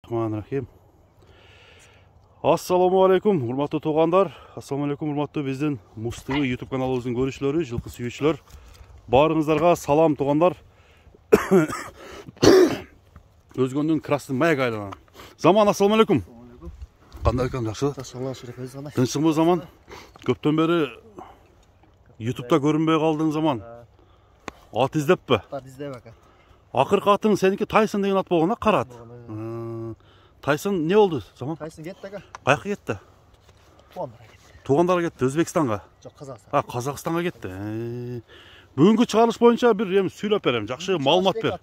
Bismillahirrahmanirrahim. Assalamu alaikum, hurmatlı toğanдар. Assalamu alaikum, hurmatlı bizden Mustivi YouTube kanalımızın görüşleri, жылқы сүйүүчүлөр. Barыңыздарга салам тоғандар. Өзгөндүн красный маяк айланан. Заман, ассаламу алейкум. Кандай экен, жакшы? Тынчсыңбы Заман? Көптөн бери YouTube'да көрүнбөй калдың Заман. Ат издеппи? Ат издеп ака. Акыркы атың сеники Тайсон деген ат болгон, кара ат. Тайсон не oldu Zaman? Тайсон кетти ака. Каяка кетти? Туугандары кетти. Туугандары кетти, Өзбекстанга. Жок, Казакстанга. Казакстанга кетти. Бүгүнкү чыгарылыш боюнча бир сүйлөп берем, жакшы маалымат бер.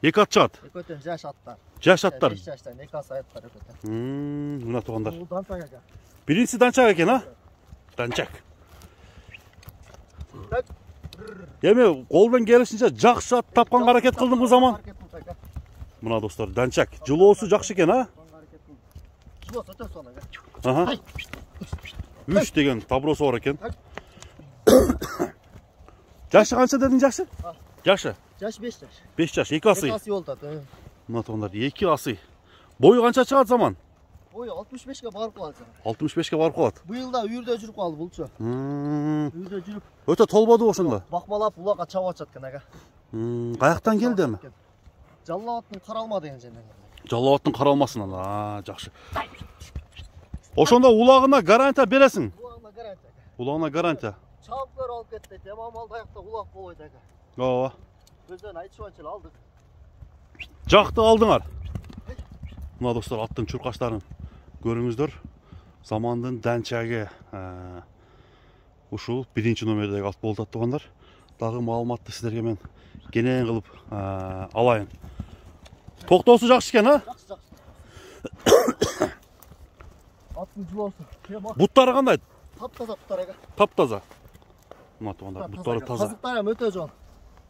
Эки ат чыгат. Экөөтөн жаш аттар. Жаш аттар. 5 жаштан 2 ас аттар экөөтөн. Мына туугандар. Бул данчак ака. Биринчиси данчак экен, а? Данчак. Эми колдон келишинче жакшы ат тапканга аракет кылдыңбы Заман? Мына достор, данчак. Жылоосу жакшы экен, а? Жылоосу өтө сонун ака. Ага. 3 деген таброосу бар экен. Жашы канча дедиң жашы? Жашы. Жаш 5 жаш. 5 жаш, 2 асы. 2 асы болот. Мына туугандар, 2 асы. Бою канча чыгат Заман? Бою 65 барып калат. 65 барып калат. Быйылда үйүрдө жүрүп калды булчу. Үйүрдө жүрүп. Өтө толбоду ошондо. Бакмалап улакка чабып атышат экен ака. Каяктан келди эми? Жаллабаттын Каралма деген жерден. Жаллабаттын Каралмасынан. Жакшы. Ошондо улагына гарантия бересиң? Улагына гарантия. Улагына гарантия. Чабыклар алып кетти. Темамал даякта улак болбойт ака. Ооба. Өздөн айтышып алдык. Жакты алдыңар. Мына достор, аттын чуркаштарын көрүңүздөр. Замандын данчаги. Ушул биринчи номердеги ат болуп атгандар. Дагы маалыматты сиздерге мен кенен кылып алайын. Токтоосу жакшы экен, а? Жакшы. Аттын жылоосу. Буттары кандай? Таптаза буттар ака. Таптаза. Мына туугандар, буттары таза. Казыктар эми өтө жон.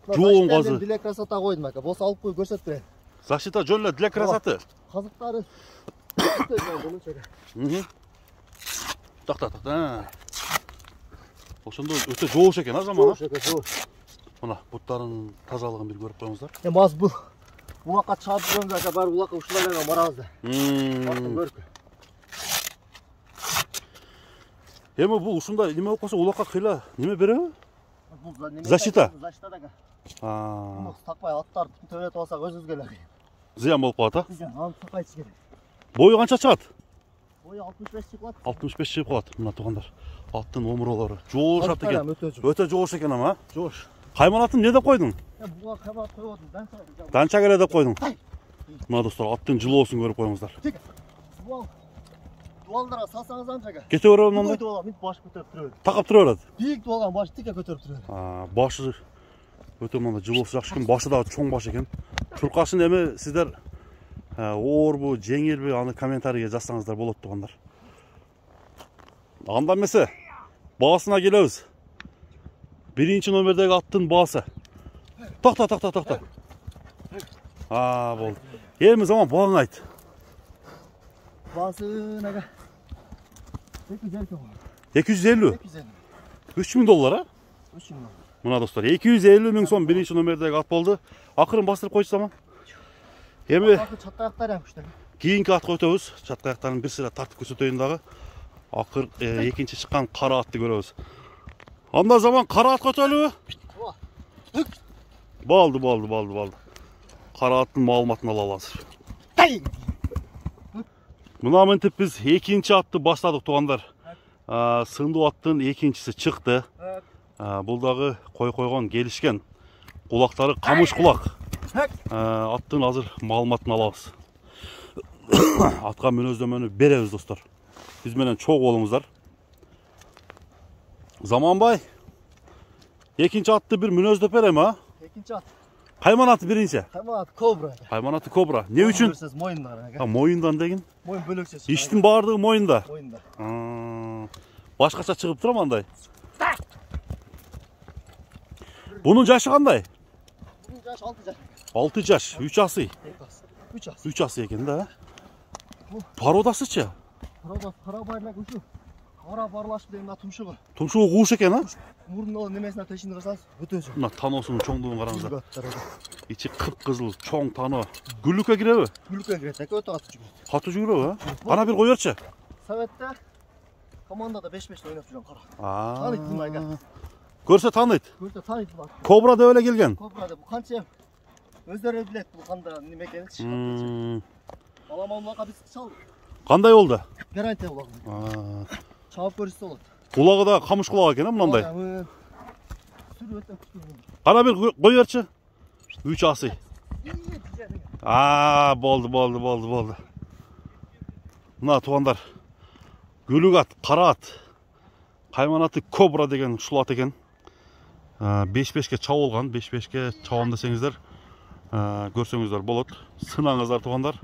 Жоон казы. Диле красота койдум ака. Болсо алып коюп көрсөтүп берем. Защита жөн эле для красоты. Казыктары өтө жон болчу ака. Так. Ошондо өтө жоош экен, а Заман? Жоош ака, жоош. Мына буттарынын тазалыгын бир көрүп коюңуздар. Эми аз бул улакка чаап жүргөндө ака бар улакка ушулай менен барабыз да. Аттын көркү. Эми бул ушундай неме болуп калса улакка кыйла неме береби? Бул неме? Защита. Защита ака. Муну такпай аттарды төбөтүп алсак өзүбүзгө эле кыйын. Зыян болуп калат, а? Зыян, аны такайтыш керек. Бою канча чыгат? Бою 65 чыгып калат. 65 чыгып калат. Мына туугандар. Аттын омуролору жоош экен. Өтө жоош экен ама. Жоош. Кайманатын не деп койдуң? Буга кайманат коюп атам, Данчак эле деп койдуң. Мына достор, аттын жылоосун көрүп коюңуздар. Дуалдарга салсаңыз анча ака. Кете берем анда. Дуал бүт баш көтөрүп турат. Такап тура берет. Бийик дуалган баш тике көтөрүп турат. Башы өтө мында жылоосу жакшы экен, башы дагы чоң баш экен. Чуркашын эми сиздер оорбу, жеңилби, аны комментарийге жазсаңыздар болот туугандар. Анда эмесе баасына келебиз. Биринчи номердеги аттын баасы. Токто. Болду. Эми Заман бааңы айт. Баасы нага 250. 250. 3000 доллар, а? 3000. Мына достор, 250 миң сом биринчи номердеги ат болду. Акырын бастырып койчу Заман. Эми чаттаяктар ямышты. Кийинки атка өтөбүз. Чаттаяктарын бир сыйра тартып көрсөтөйүн дагы. Акыр экинчи чыккан кара атты көрөбүз. Анда Заман кара атка өтөлүбү? Болду. Кара аттын маалыматын ала алабыз. Мына мынтип биз экинчи атты баштадык туугандар. Сындуу аттын экинчиси чыкты. Бул дагы койгон келишкен. Кулактары камыш кулак. Аттын азыр маалыматын алабыз. Атка мүнөздөмөнү беребиз достор. Биз менен чогуу болуңуздар. Заманбай, экинчи атты бир мүнөздөп берем, а? Экинчи ат. Кайманаты биринчи. Кайманаты кобра. Кайманаты кобра. Не үчүн? Моюндан ака. Моюндан деген? Моюн бөлөкчө. Иштин баардыгы моюнда. Моюнда. Башкача чыгып турам андай. Бунун жашы кандай? Бунун жашы 6 жаш. 6 жаш, 3 асы. 3 асы экен да. Породасычы? Породасы карабайлак ушу. Ара барлашып деген мына тұмшығы. Тұмшығы қуыш екен, а? Мұрнын немесіне тешінде қарасаңыз, өте жоқ. Мына таносының чоңдығын қараңыздар. Аттар. Içi kıpkızıl, çoğun tano. Güllük'e girer mi? Gülükке кіреді, өте қатты жүгіреді. Katı жүгірер, ha? Bana bir koyarça. Советте командада 5-5 ойнап жүрген қара. Aa. Tanıydı bunu ayga. Görse tanıydı. Көрсе tanıydı бұл атты. Kobra da öyle gelgen. Кобра бұл қанша өздері біледі бұл қанда неме екенін. Аламан бұлаққа біз шалды. Qanday oldu? Гарантия бұлағын. Шауып көрісті болады. Kulağı da kamış kulağı eкен, ha mınanday. Sürü өте күшті. Qana bir koyarça. 3 ası. Aa, boldu. Mına tuğanlar. Gülük at, qara at. Qayman atı kobra деген şul at eken. 5-5'ke çav olgan, 5-5'ke çavam desеңіздер, көрсеңіздер болады. Сынаңыздар туғандар.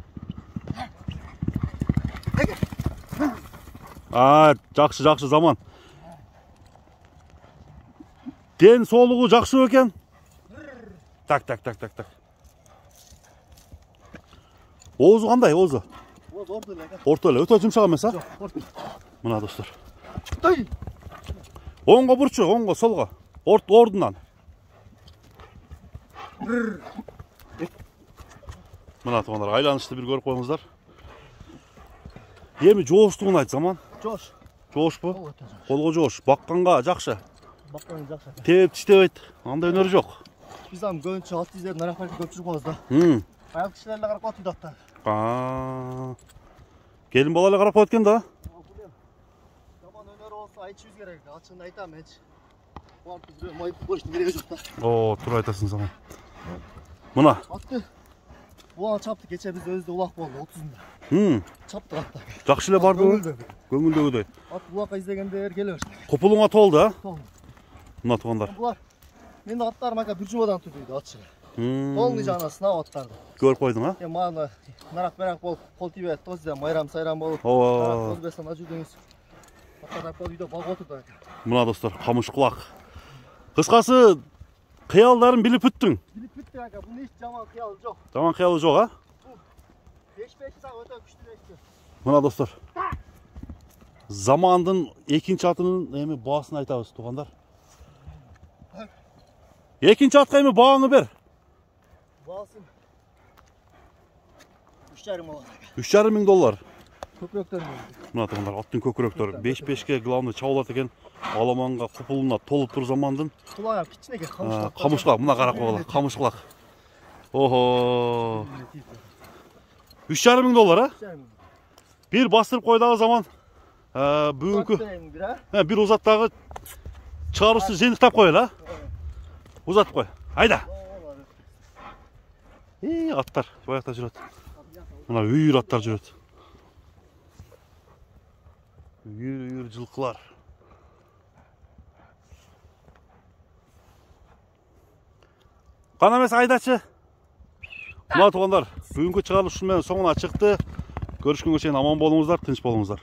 Жақсы заман. Den soluğu жақсы екен. Так. Оозу қандай, оозу? Орта эле, өтө жұмшақ емес, а? Мына достар. Оңға бұрчы, оңға, солға. Ордынан. Мына туғандар, айланышты бір көріп қойыңыздар. Еми жоғыштығын айт заман. Жоғыш бұ? Қолға жоғыш. Баққанға жақшы. Теп тіштеп айт. Андай өнері жоқ. Biz de gönçü alt izlerim, naraflarını götürüp oluz da. Ayak kişilerle qarap atıydı hatta. Gelin balayla qarap atken da? Zaman öneri olsa ayçı yüz gerek. Açığını aytam hiç. Bu artık duruyor, mayıp koştu gerek yok da. Oo, tur aytasın zaman. Mına? Attı. Bu an çaptı, geçe biz özde ulak oldu, 30 lira. Çaptı hatta. Жақшылы бар бұл? Көңілдегідей. At ulak'a izlegende gelir. Kopulun atı oldu, ha? Oldu. Mına tuğanlar. Bular. Benim de atlarım haka bir cumadan tutuydu atçılı. Olmayacağına sınav atlardı. Görüp koydun, ha? Mağına narak bol, kol tibe, tozdan, mayram sayram bol. Oo. Toz besan acıdınız. Atlar bol uyda bal oturdu haka. Mına dostlar, kamış kulak. Kısқасы, қиялдарын біліп бүттің. Bilip bitti haka, bunu hiç zaman kıyalı yok. Zaman қиялы жоқ, ha? 5-5 sağ öte güçlüleşti. Mına dostlar. Zamandın ekinci atının emi bağısını айтабыз, туғандар. Ekinci atқа еми bağını ber. Bağısın. 3,5 oldu. 3,5 мың доллар. Köpröklerim oldu. Mına туғандар, аттың көкіректер. 5-5'ke главный чаулат екен. Аламанға құпылына толып тұр замандың. Kulağım kiçine gel, kamışlak. Kamışlak, mına қарап қойғалы, kamışlak. Oho. 3,5 мың доллар, ha? Bir bastırıp koyduğu zaman bugünkü bir uzattағы çıkarısı жеңдіктап koyal, ha? Uzatıp koy. Hayda. Atlar, bayakta жүреді. Mına үйір аттар жүреді. Үйір жылқылар. Қана емес айдачы. Мына туғандар, бүгінгі шығарылышымен соңына шықты. Görüşкенге шейін аман болыңыздар, тыныш болыңыздар.